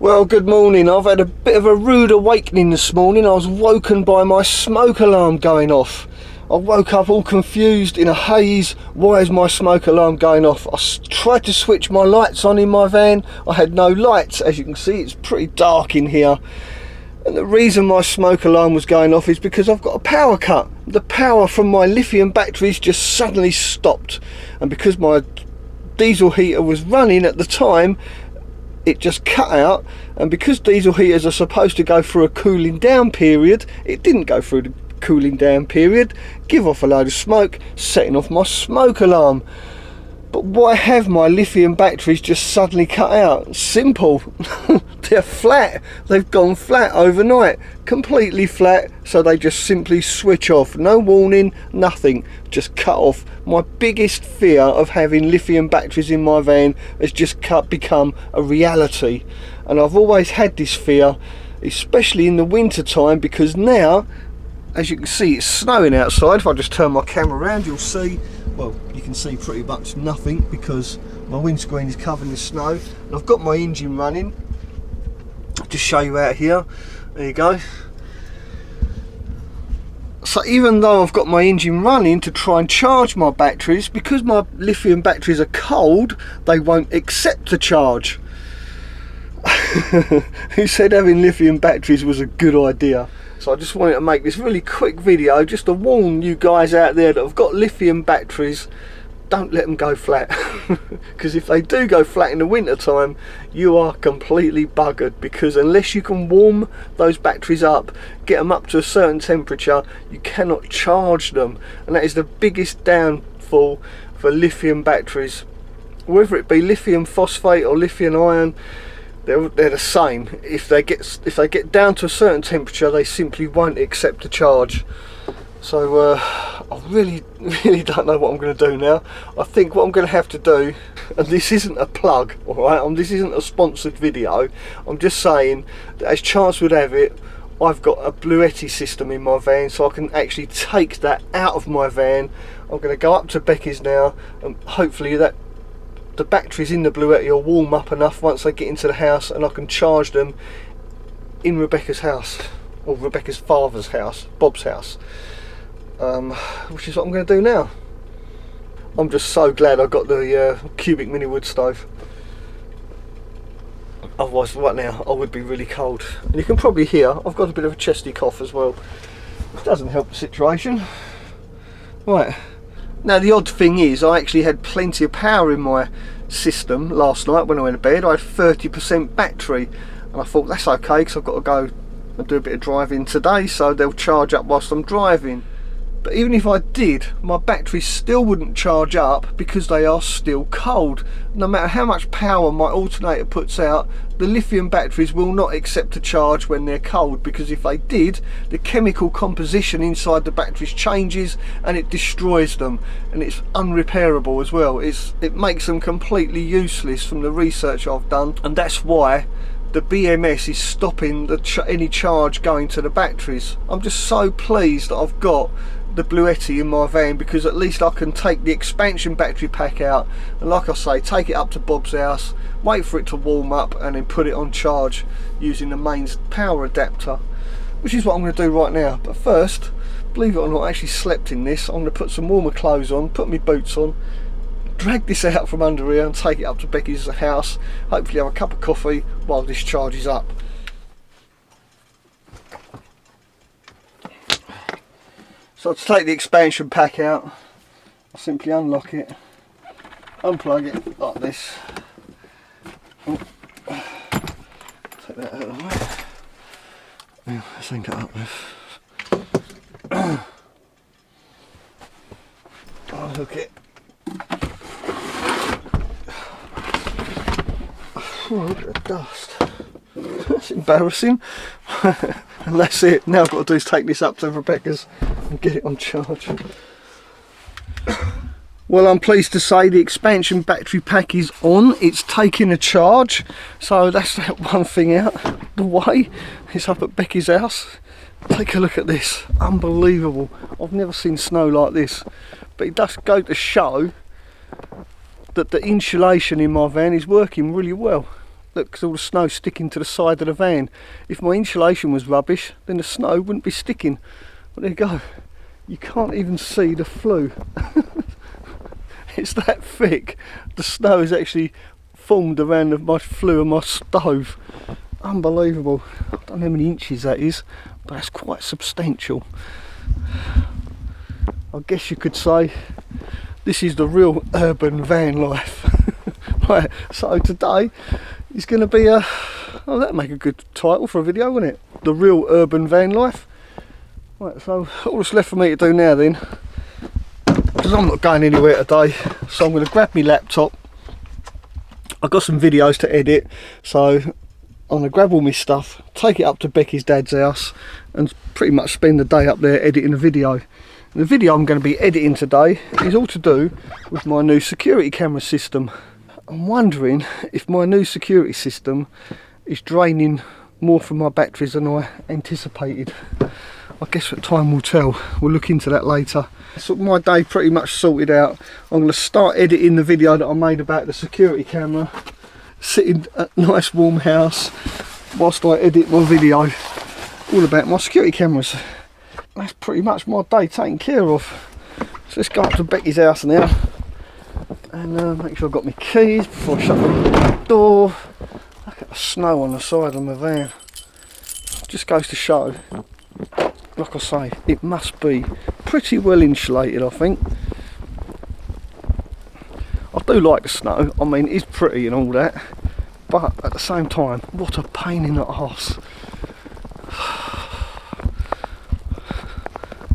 Well, good morning. I've had a bit of a rude awakening this morning. I was woken by my smoke alarm going off. I woke up all confused in a haze. Why is my smoke alarm going off? I tried to switch my lights on in my van. I had no lights. As you can see, it's pretty dark in here. And the reason my smoke alarm was going off is because I've got a power cut. The power from my lithium batteries just suddenly stopped. And because my diesel heater was running at the time, it just cut out, and because diesel heaters are supposed to go through a cooling down period, it didn't go through the cooling down period, give off a load of smoke, setting off my smoke alarm. But why have my lithium batteries just suddenly cut out? Simple. They're flat. They've gone flat overnight, completely flat, so they just simply switch off. No warning, nothing, just cut off. My biggest fear of having lithium batteries in my van has just become a reality, and I've always had this fear, especially in the winter time, because now, as you can see, it's snowing outside. If I just turn my camera around, you'll see, well, you can see pretty much nothing because my windscreen is covered in snow, and I've got my engine running. I'll just show you out here. There you go. So even though I've got my engine running to try and charge my batteries, because my lithium batteries are cold, they won't accept the charge. Who said having lithium batteries was a good idea? So I just wanted to make this really quick video just to warn you guys out there that have got lithium batteries, don't let them go flat. Because if they do go flat in the winter time, you are completely buggered, because unless you can warm those batteries up, get them up to a certain temperature, you cannot charge them. And that is the biggest downfall for lithium batteries. Whether it be lithium phosphate or lithium ion, they're the same. If they get down to a certain temperature, they simply won't accept a charge. So I really don't know what I'm going to do now. I think what I'm going to have to do, and this isn't a plug, alright, this isn't a sponsored video, I'm just saying that as chance would have it, I've got a Buletti system in my van, so I can actually take that out of my van. I'm going to go up to Becky's now, and hopefully that the batteries in the Buletti will warm up enough once they get into the house, and I can charge them in Rebecca's house, or Rebecca's father's house, Bob's house. Which is what I'm going to do now. I'm just so glad I got the cubic mini wood stove. Otherwise, right now, I would be really cold. And you can probably hear I've got a bit of a chesty cough as well, which doesn't help the situation. Right, now the odd thing is I actually had plenty of power in my system last night when I went to bed. I had 30% battery, and I thought that's okay because I've got to go and do a bit of driving today, so they'll charge up whilst I'm driving. But even if I did, my batteries still wouldn't charge up because they are still cold. No matter how much power my alternator puts out, the lithium batteries will not accept a charge when they're cold, because if they did, the chemical composition inside the batteries changes and it destroys them, and it's unrepairable as well. It makes them completely useless from the research I've done, and that's why the BMS is stopping any charge going to the batteries. I'm just so pleased that I've got the Buletti in my van, because at least I can take the expansion battery pack out and, like I say, take it up to Bob's house, wait for it to warm up, and then put it on charge using the mains power adapter, which is what I'm going to do right now. But first, believe it or not, I actually slept in this. I'm going to put some warmer clothes on, put my boots on, drag this out from under here and take it up to Becky's house, hopefully have a cup of coffee while this charges up. So to take the expansion pack out, I simply unlock it, unplug it like this. Oh, take that out of the way. Now, let's link it up with. Unhook it. Oh, look at the dust. That's embarrassing. And that's it. Now I've got to do is take this up to Rebecca's and get it on charge. Well, I'm pleased to say the expansion battery pack is on. It's taking a charge, so that's that one thing out the way. It's up at Becky's house. Take a look at this. Unbelievable. I've never seen snow like this. But it does go to show that the insulation in my van is working really well. Look, because all the snow's sticking to the side of the van. If my insulation was rubbish, then the snow wouldn't be sticking. But there you go. You can't even see the flue. It's that thick. The snow is actually formed around my flue and my stove. Unbelievable. I don't know how many inches that is, but that's quite substantial. I guess you could say this is the real urban van life. Right, so today is going to be a, oh, that'd make a good title for a video, wouldn't it? The real urban van life. Right, so all that's left for me to do now then, because I'm not going anywhere today, so I'm going to grab my laptop. I've got some videos to edit, so I'm going to grab all my stuff, take it up to Becky's dad's house and pretty much spend the day up there editing a video. And the video I'm going to be editing today is all to do with my new security camera system. I'm wondering if my new security system is draining more from my batteries than I anticipated. I guess what time will tell. We'll look into that later. So my day pretty much sorted out. I'm going to start editing the video that I made about the security camera, sitting at a nice warm house whilst I edit my video all about my security cameras. That's pretty much my day taken care of. So let's go up to Becky's house now and make sure I've got my keys before I shut the door. Look at the snow on the side of my van. Just goes to show, like I say, it must be pretty well insulated, I think. I do like the snow, I mean it's pretty and all that, but at the same time, what a pain in the arse.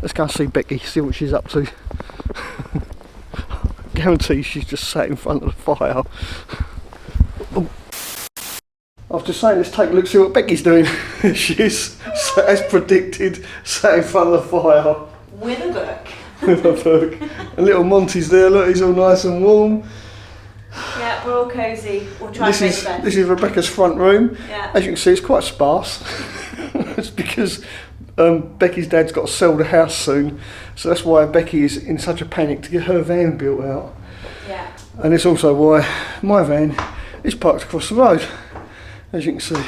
Let's go and see Becky, see what she's up to. Guarantee she's just sat in front of the fire. Oh. I was just saying, let's take a look, see what Becky's doing. She's, as predicted, sat in front of the fire. With a book. With a book. And little Monty's there, look, he's all nice and warm. Yeah, we're all cosy. We'll try and make the best. This is Rebecca's front room. Yeah. As you can see, it's quite sparse. It's because Becky's dad's got to sell the house soon, so that's why Becky is in such a panic to get her van built out. Yeah. And it's also why my van is parked across the road, as you can see.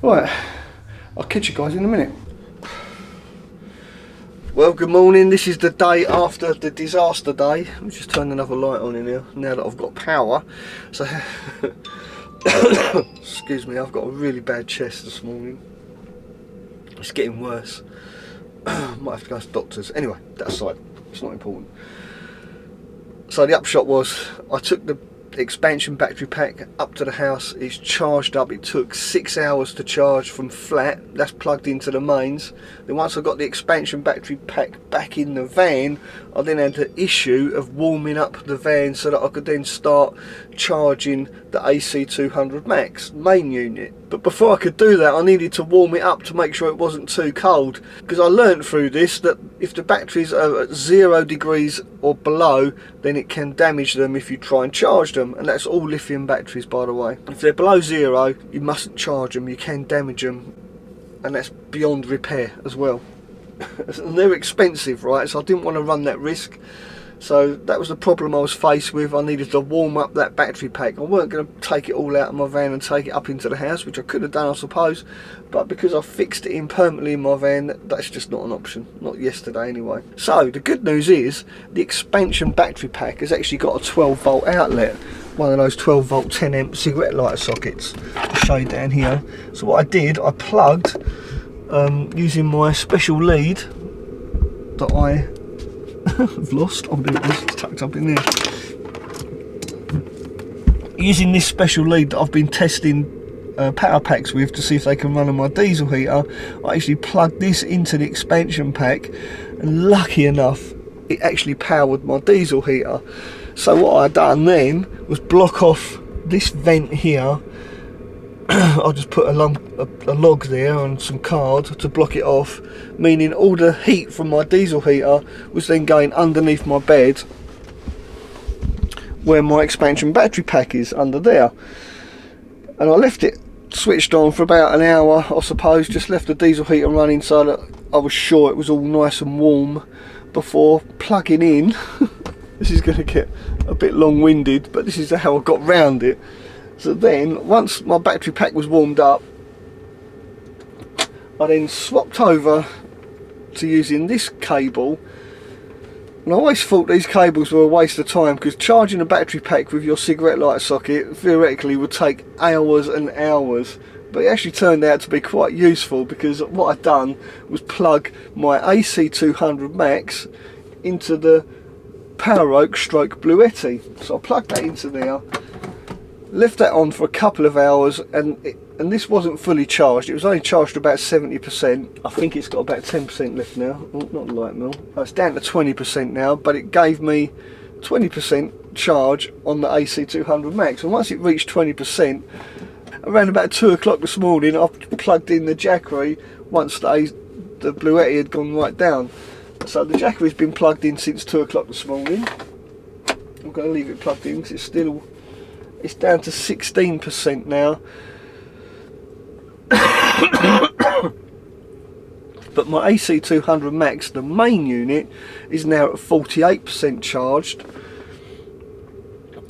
Right, I'll catch you guys in a minute. Well, good morning. This is the day after the disaster day. Let me just turn another light on in here now that I've got power. So, excuse me, I've got a really bad chest this morning. It's getting worse. Might have to go to the doctors. Anyway, that aside, it's not important. So the upshot was, I took the expansion battery pack up to the house. It's charged up. It took 6 hours to charge from flat. That's plugged into the mains. Then once I got the expansion battery pack back in the van, I then had the issue of warming up the van so that I could then start charging the AC200 Max main unit. But before I could do that, I needed to warm it up to make sure it wasn't too cold, because I learnt through this that if the batteries are at 0 degrees or below, then it can damage them if you try and charge them. And that's all lithium batteries, by the way. If they're below 0, you mustn't charge them, you can damage them, and that's beyond repair as well. And they're expensive, right? So I didn't want to run that risk. So that was the problem I was faced with. I needed to warm up that battery pack. I weren't going to take it all out of my van and take it up into the house, which I could have done, I suppose, but because I fixed it in permanently in my van, that's just not an option. Not yesterday anyway. So the good news is the expansion battery pack has actually got a 12 volt outlet, one of those 12 volt 10 amp cigarette lighter sockets. I'll show you down here. So what I did, I plugged using my special lead that I've lost. Oh, there it is, it's tucked up in there. Using this special lead that I've been testing power packs with to see if they can run on my diesel heater, I actually plugged this into the expansion pack, and lucky enough it actually powered my diesel heater. So what I done then was block off this vent here. I just put a log there and some card to block it off, meaning all the heat from my diesel heater was then going underneath my bed where my expansion battery pack is, under there. And I left it switched on for about an hour, I suppose, just left the diesel heater running so that I was sure it was all nice and warm before plugging in. This is going to get a bit long-winded, but this is how I got round it. So then, once my battery pack was warmed up, I then swapped over to using this cable. And I always thought these cables were a waste of time, because charging a battery pack with your cigarette lighter socket theoretically would take hours and hours. But it actually turned out to be quite useful, because what I'd done was plug my AC200 Max into the Power Oak stroke Buletti. So I plugged that into there, left that on for a couple of hours, and this wasn't fully charged. It was only charged to about 70%. I think it's got about 10% left now. Oh, not the light mill. It's down to 20% now, but it gave me 20% charge on the AC200 Max. And once it reached 20%, around about 2 o'clock this morning, I plugged in the Jackery once the Buletti had gone right down. So the Jackery's been plugged in since 2 o'clock this morning. I'm going to leave it plugged in because it's down to 16% now. But my AC200 Max, the main unit, is now at 48% charged.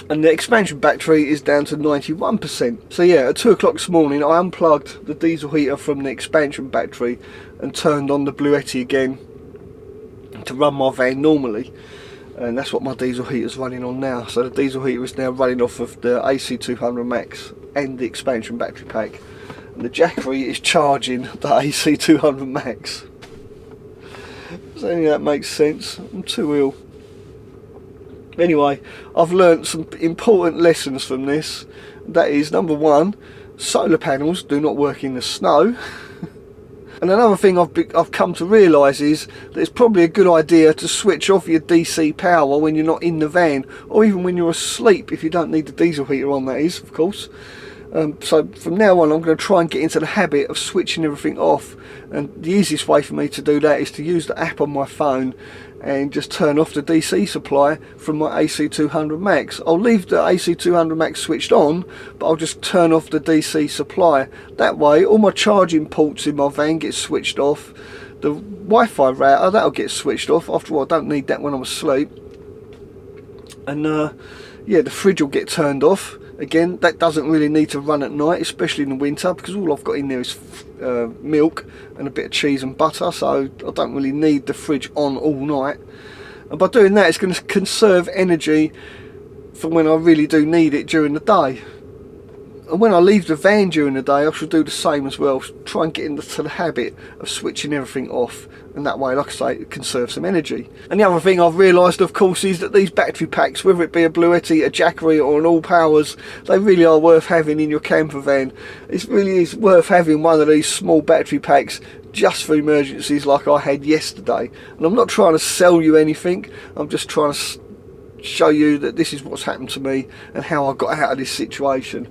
And the expansion battery is down to 91%. So yeah, at 2 o'clock this morning I unplugged the diesel heater from the expansion battery and turned on the Buletti again to run my van normally. And that's what my diesel heater is running on now. So the diesel heater is now running off of the AC200 Max and the expansion battery pack. And the Jackery is charging the AC200 Max. So any of that makes sense. I'm too ill. Anyway, I've learnt some important lessons from this. That is, number one, solar panels do not work in the snow. And another thing I've come to realise is that it's probably a good idea to switch off your DC power when you're not in the van, or even when you're asleep, if you don't need the diesel heater on, that is, of course. So from now on I'm going to try and get into the habit of switching everything off, and the easiest way for me to do that is to use the app on my phone and just turn off the DC supply from my AC200 Max. I'll leave the AC200 Max switched on, but I'll just turn off the DC supply. That way all my charging ports in my van get switched off. The Wi-Fi router, that'll get switched off. After all, I don't need that when I'm asleep. And yeah, the fridge will get turned off. Again, that doesn't really need to run at night, especially in the winter, because all I've got in there is milk and a bit of cheese and butter, so I don't really need the fridge on all night. And by doing that, it's going to conserve energy for when I really do need it during the day. And when I leave the van during the day, I shall do the same as well. Try and get into the habit of switching everything off, and that way, like I say, it conserves some energy. And the other thing I've realised, of course, is that these battery packs, whether it be a Buletti, a Jackery or an All Powers, they really are worth having in your camper van. It really is worth having one of these small battery packs just for emergencies like I had yesterday. And I'm not trying to sell you anything, I'm just trying to show you that this is what's happened to me and how I got out of this situation.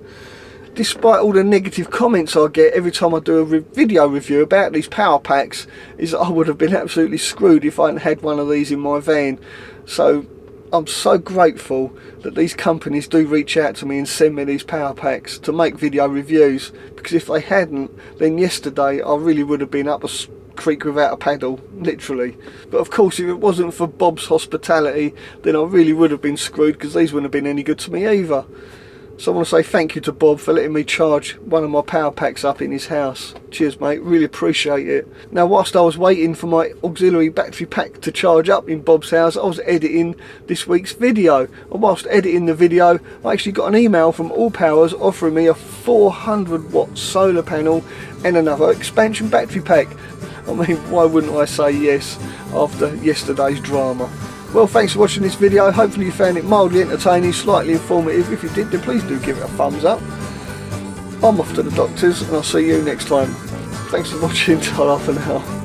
Despite all the negative comments I get every time I do a video review about these power packs, is that I would have been absolutely screwed if I hadn't had one of these in my van. So I'm so grateful that these companies do reach out to me and send me these power packs to make video reviews, because if they hadn't, then yesterday I really would have been up a creek without a paddle, literally. But of course, if it wasn't for Bob's hospitality, then I really would have been screwed, because these wouldn't have been any good to me either. So I want to say thank you to Bob for letting me charge one of my power packs up in his house. Cheers mate, really appreciate it. Now whilst I was waiting for my auxiliary battery pack to charge up in Bob's house, I was editing this week's video. And whilst editing the video, I actually got an email from All Powers offering me a 400 watt solar panel and another expansion battery pack. I mean, why wouldn't I say yes after yesterday's drama? Well, thanks for watching this video. Hopefully you found it mildly entertaining, slightly informative. If you did, then please do give it a thumbs up. I'm off to the doctors, and I'll see you next time. Thanks for watching. Ta-ra for now.